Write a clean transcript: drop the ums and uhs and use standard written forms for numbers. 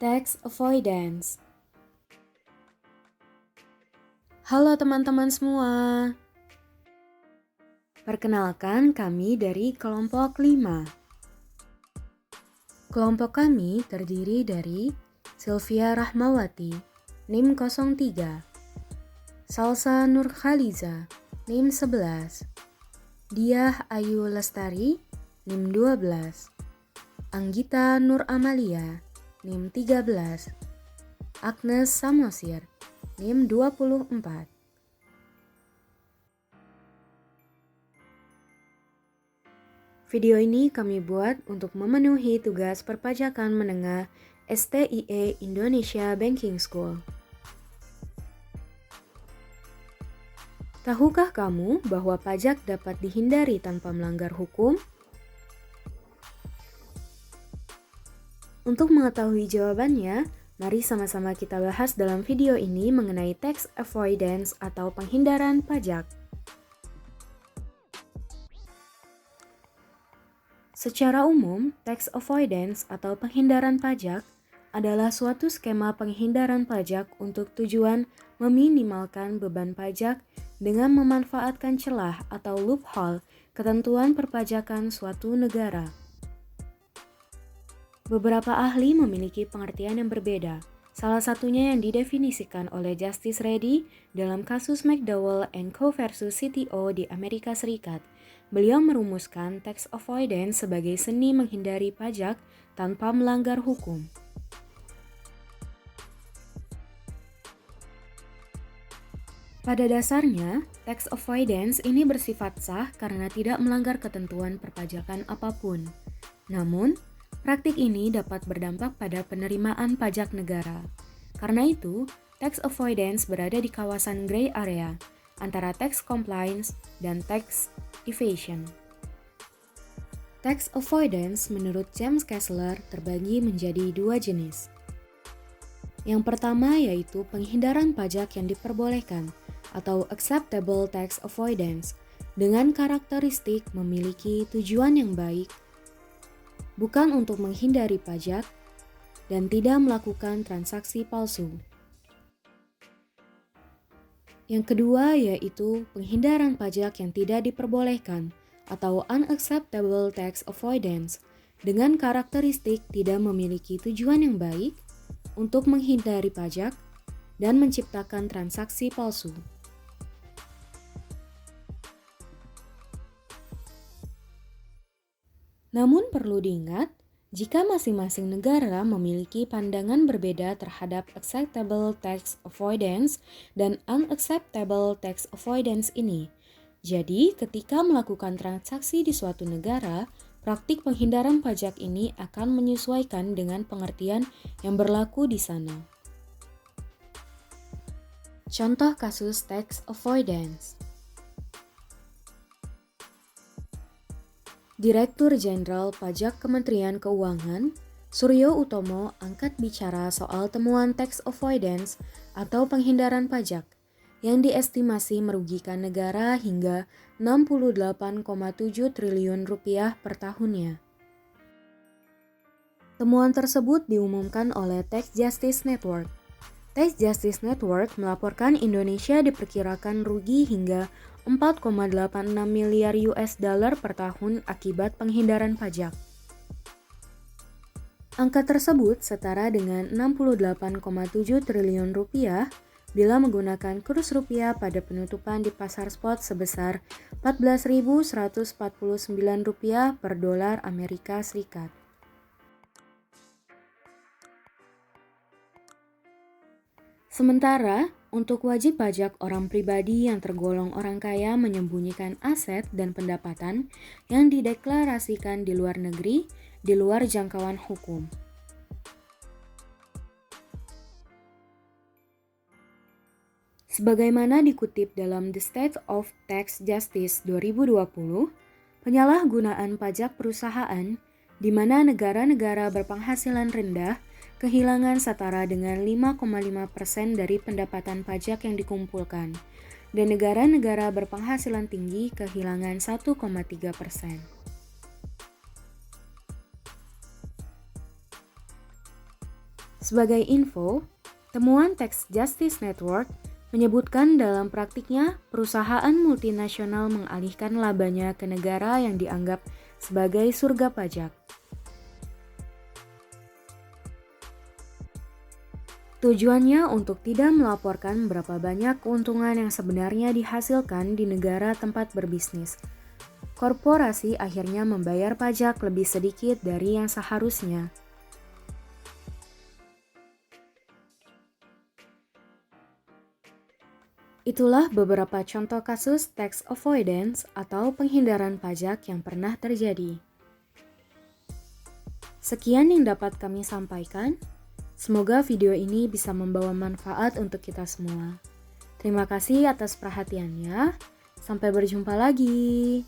Tax avoidance. Halo teman-teman semua. Perkenalkan, kami dari kelompok 5. Kelompok kami terdiri dari Sylvia Rahmawati, NIM 03, Salsa Nurkhaliza, NIM 11, Diah Ayu Lestari, NIM 12, Anggita Nur Amalia, NIM 13, Agnes Samosir, NIM 24. Video ini kami buat untuk memenuhi tugas perpajakan menengah STIE Indonesia Banking School. Tahukah kamu bahwa pajak dapat dihindari tanpa melanggar hukum? Untuk mengetahui jawabannya, mari sama-sama kita bahas dalam video ini mengenai tax avoidance atau penghindaran pajak. Secara umum, tax avoidance atau penghindaran pajak adalah suatu skema penghindaran pajak untuk tujuan meminimalkan beban pajak dengan memanfaatkan celah atau loophole ketentuan perpajakan suatu negara. Beberapa ahli memiliki pengertian yang berbeda. Salah satunya yang didefinisikan oleh Justice Reddy dalam kasus McDowell & Co versus CTO di Amerika Serikat. Beliau merumuskan tax avoidance sebagai seni menghindari pajak tanpa melanggar hukum. Pada dasarnya, tax avoidance ini bersifat sah karena tidak melanggar ketentuan perpajakan apapun. Namun, praktik ini dapat berdampak pada penerimaan pajak negara. Karena itu, tax avoidance berada di kawasan gray area antara tax compliance dan tax evasion. Tax avoidance menurut James Kessler terbagi menjadi dua jenis. Yang pertama yaitu penghindaran pajak yang diperbolehkan atau acceptable tax avoidance dengan karakteristik memiliki tujuan yang baik, bukan untuk menghindari pajak, dan tidak melakukan transaksi palsu. Yang kedua yaitu penghindaran pajak yang tidak diperbolehkan atau unacceptable tax avoidance dengan karakteristik tidak memiliki tujuan yang baik untuk menghindari pajak dan menciptakan transaksi palsu. Namun perlu diingat, jika masing-masing negara memiliki pandangan berbeda terhadap acceptable tax avoidance dan unacceptable tax avoidance ini. Jadi, ketika melakukan transaksi di suatu negara, praktik penghindaran pajak ini akan menyesuaikan dengan pengertian yang berlaku di sana. Contoh kasus tax avoidance. Direktur Jenderal Pajak Kementerian Keuangan, Suryo Utomo angkat bicara soal temuan tax avoidance atau penghindaran pajak yang diestimasi merugikan negara hingga 68,7 triliun rupiah per tahunnya. Temuan tersebut diumumkan oleh Tax Justice Network. Tax Justice Network melaporkan Indonesia diperkirakan rugi hingga 4,86 miliar US dollar per tahun akibat penghindaran pajak. Angka tersebut setara dengan 68,7 triliun rupiah bila menggunakan kurs rupiah pada penutupan di pasar spot sebesar 14.149 rupiah per dolar Amerika Serikat. Sementara, untuk wajib pajak orang pribadi yang tergolong orang kaya menyembunyikan aset dan pendapatan yang dideklarasikan di luar negeri, di luar jangkauan hukum. Sebagaimana dikutip dalam The State of Tax Justice 2020, penyalahgunaan pajak perusahaan di mana negara-negara berpenghasilan rendah kehilangan setara dengan 5,5% dari pendapatan pajak yang dikumpulkan, dan negara-negara berpenghasilan tinggi kehilangan 1,3%. Sebagai info, temuan Tax Justice Network menyebutkan dalam praktiknya perusahaan multinasional mengalihkan labanya ke negara yang dianggap sebagai surga pajak. Tujuannya untuk tidak melaporkan berapa banyak keuntungan yang sebenarnya dihasilkan di negara tempat berbisnis. Korporasi akhirnya membayar pajak lebih sedikit dari yang seharusnya. Itulah beberapa contoh kasus tax avoidance atau penghindaran pajak yang pernah terjadi. Sekian yang dapat kami sampaikan. Semoga video ini bisa membawa manfaat untuk kita semua. Terima kasih atas perhatiannya. Sampai berjumpa lagi.